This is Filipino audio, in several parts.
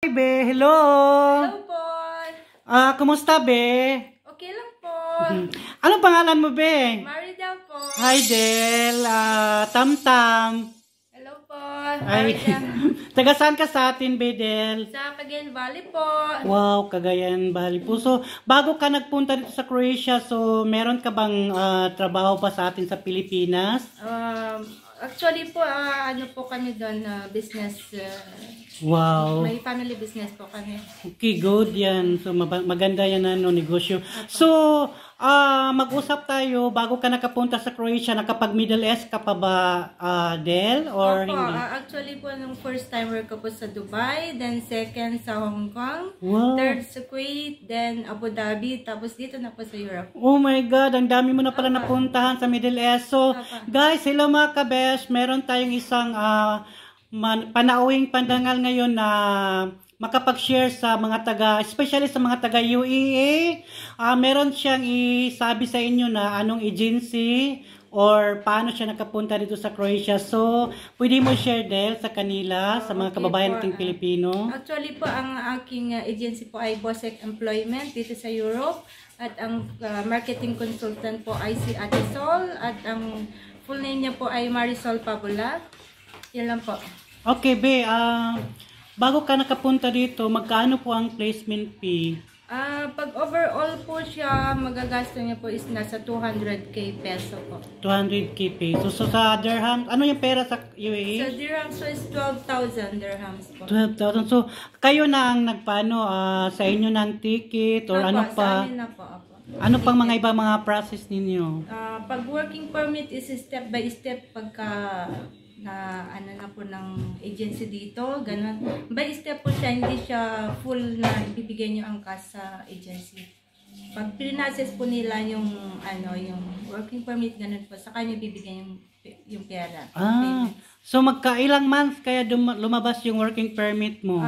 Hi, Be. Hello. Hello po. Kumusta, Be? Okay lang po. Anong pangalan mo, Be? Marida po. Hi, Del. Tam-Tam. Hello po. Ay, Marida. taga saan ka sa atin, Be, Del? Sa Cagayan Valley po. Wow, Cagayan Valley po. So, bago ka nagpunta dito sa Croatia, so meron ka bang trabaho pa sa atin sa Pilipinas? Actually po, ano po kami doon, business. Wow. May family business po kami. Okay, good yan. So, maganda yan negosyo. So, mag-usap tayo bago ka nakapunta sa Croatia. Nakapag Middle East ka pa ba, Del? Or Opo, hindi? actually po, nung first timer ko po sa Dubai, then second sa Hong Kong, Wow. third sa Kuwait, then Abu Dhabi, tapos dito na po sa Europe. Oh my God, ang dami mo na pala napuntahan sa Middle East. So, guys, hello mga kabesh. Meron tayong isang panauwing pandangal ngayon na makapag-share sa mga especially sa mga taga UAE. Meron siyang isabi sa inyo na anong agency or paano siya nakapunta dito sa Croatia. So, pwede mo share, Del, sa kanila, sa mga kababayan nating Pilipino. Actually po, ang aking agency po ay Bosek Employment dito sa Europe. At ang marketing consultant po ay si Ate Sol. At ang full name niya po ay Marisol Pabula. Yan lang po. Okay, Be. Bago ka nakapunta dito, magkano po ang placement fee? Pag overall po siya, magagasto niya po is nasa 200k peso po. 200k peso. So sa dirham, ano yung pera sa UAE? Sa dirhams so is 12,000 dirhams po. 12,000. So kayo na ang nagpaano sa inyo ng ticket or Opo, ano pa? Sa amin na po. Opo. Ano pang mga ibang mga process ninyo? Pag working permit is step by step pagka na ano na po ng agency dito, ganun. By step po siya, hindi siya full na ibibigay niyo ang cash sa agency. Pag pinprocess po nila yung ano, yung working permit, ganun po, saka niyo bibigay yung pera. So magkailang months kaya lumabas yung working permit mo?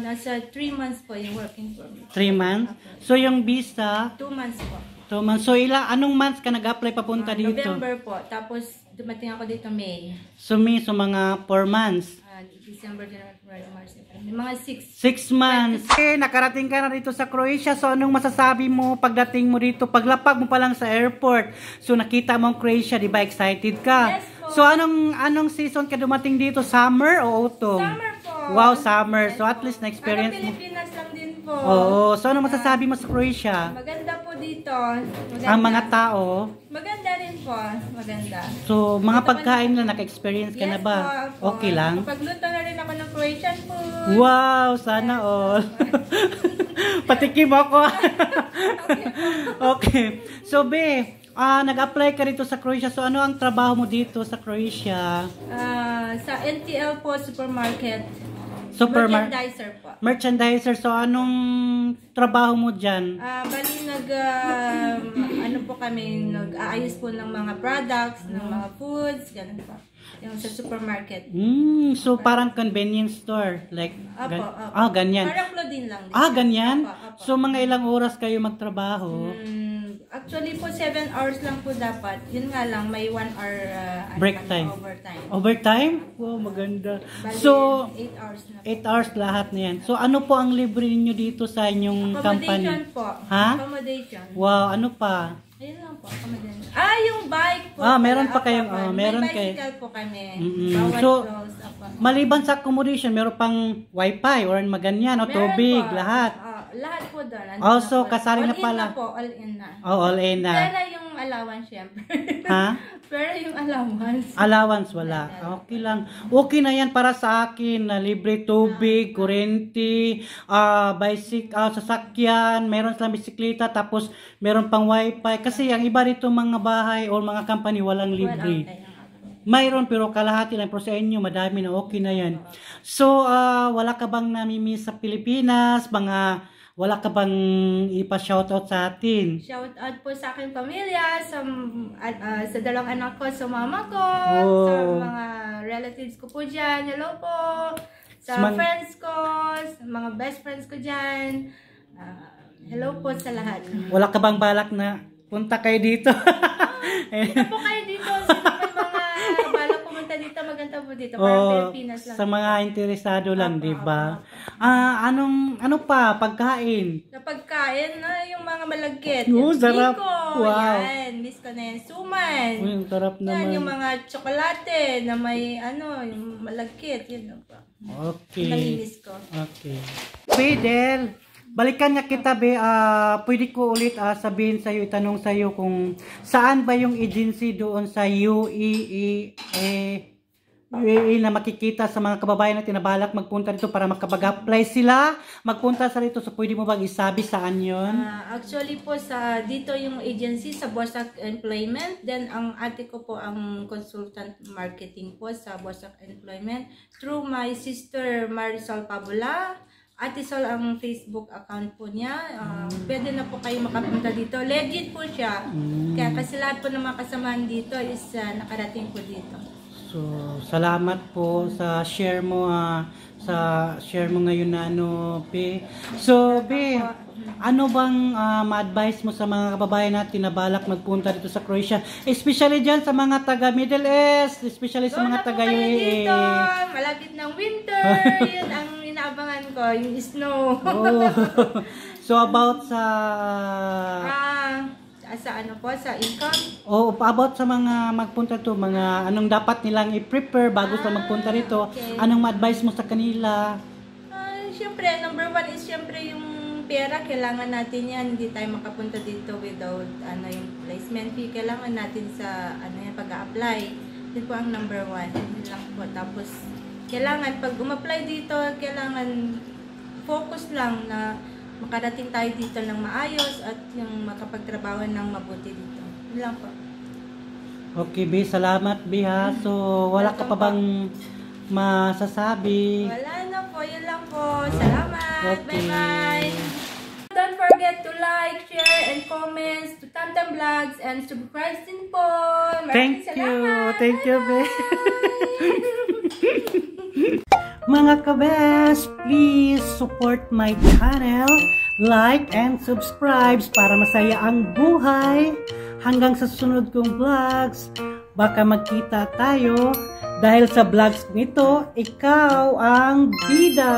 Nasa 3 months po yung working permit. 3 months? Okay. So yung visa? 2 months po. 2 months. So anong months ka nag-apply papunta dito? November po. Tapos dumating ako dito May. So so mga 4 months? December, January, February, March, April. Mga 6 months. Okay, nakarating ka na dito sa Croatia. So anong masasabi mo pagdating mo dito? Paglapag mo pa lang sa airport. So nakita mo ang Croatia, di ba excited ka? Yes po. So anong season ka dumating dito? Summer o autumn? Summer po. Wow, summer. Yes so at least na-experience mo. Pilipinas lang din po. Oo. So anong masasabi mo sa Croatia? Maganda po dito. Maganda. Ang mga tao? Maganda rin po. Maganda. So mga pagkain na naka-experience ka na ba? Po. Okay lang? Pagluto na rin ako ng Croatian food. Wow, sana all. Patikim ako. Okay. So, Be, nag-apply ka rito sa Croatia. So, ano ang trabaho mo dito sa Croatia? Sa NTL po, supermarket. Merchandiser po. Merchandiser. So, anong trabaho mo dyan? Bali, ano po kami, nag-aayos po ng mga products, ng mga foods, ganun po. Yung sa supermarket. So, parang convenience store. Like, ganyan. Parang clothing lang. Ganyan? Apo. So, mga ilang oras kayo magtrabaho? Actually po, 7 hours lang po dapat. Yun nga lang, may 1 hour break time. Overtime. Overtime? Wow, maganda. Bali, So, 8 hours na. 8 hours lahat na yan. So, ano po ang libre niyo dito sa inyong company? Accommodation po. Ha? Accommodation. Wow, ano pa? Ayun lang po, accommodation. Yung bike po. Meron pa kayong, meron may bicycle po kami. Bawat So, close. maliban sa accommodation, meron pang wifi or maganyan o tubig, lahat. Lahat po doon. Also, kasali na pala. All in na. All in na. Pero yung allowance, syempre. Ha? Pero yung allowance. Allowance, wala. Okay lang. Okay na yan para sa akin na libre tubig, kuryente, sasakyan, meron silang bisikleta, tapos meron pang wifi. Kasi ang iba rito mga bahay o mga company walang libre. Mayroon pero kalahati lang. Pero sa inyo, madami na okay na yan. So, wala ka bang namimiss sa Pilipinas? Wala ka bang ipa-shoutout sa atin? Shoutout po sa aking pamilya, sa dalawang anak ko, sa mama ko, sa mga relatives ko po dyan. Hello po! Sa friends ko, sa mga best friends ko dyan. Hello po sa lahat. Wala ka bang balak na punta kayo dito? Punta po kayo dito. Sino may mga balak pumunta dito, maganda po dito, parang Pilipinas lang. Sa mga interesado lang, Opo, di ba? opo. Ano pa? Pagkain? Sa pagkain, yung mga malagkit. Sarap. Biko, Wow. yan. Miss ko na yan. Suman. Uy, ang sarap Yan, naman. yung mga tsokolate na may, yung malagkit. Yan po. Okay. Naminis ko. Okay. Fidel, balikan niya kita, be. Pwede ko ulit sabihin sa'yo, itanong sa'yo kung saan ba yung agency doon sa UAE na makikita sa mga kababayan na tinabalak magpunta dito para makapag-apply sila, magpunta sa dito. So, pwede mo bang isabi saan yun? Actually po, dito yung agency sa Borsak Employment. Then, ang ate ko po ang consultant marketing po sa Borsak Employment through my sister Marisol Pabula. Ate Sol ang Facebook account po niya. Pwede na po kayo makapunta dito. Legit po siya. Kaya kasi lahat po ng mga kasamahan dito is nakarating po dito. So, salamat po sa share mo ngayon na Be. So, Be, ano bang ma-advise mo sa mga kababayan natin na balak magpunta dito sa Croatia? Especially dyan sa mga taga Middle East, especially sa mga taga UAE. Dito, malapit ng winter. Yun ang inaabangan ko, yung snow. So, about sa sa income? About sa mga magpunta to, mga anong dapat nilang i-prepare bago sa magpunta rito. Okay. Anong ma-advise mo sa kanila? Siyempre, number one is siyempre yung pera. Kailangan natin yan. Hindi tayo makapunta dito without yung placement fee. Kailangan natin sa pag-a-apply. Yun po ang number one. Yun lang po. Tapos, kailangan pag umapply dito, kailangan focus lang na makarating tayo dito ng maayos at yung makapagtrabaho ng mabuti dito. Yun lang po. Okay, Be. Salamat, Be, ha. So, wala ka pa bang masasabi? Wala na po. Yun lang po. Salamat. Okay. Bye-bye. Don't forget to like, share, and comments to Tamtam Vlogs and subscribe din po. Maraming salamat. Thank you, Be. Mga kabes, please support my channel, like and subscribe para masaya ang buhay. Hanggang sa susunod kong vlogs, baka magkita tayo dahil sa vlogs nito, ikaw ang bida.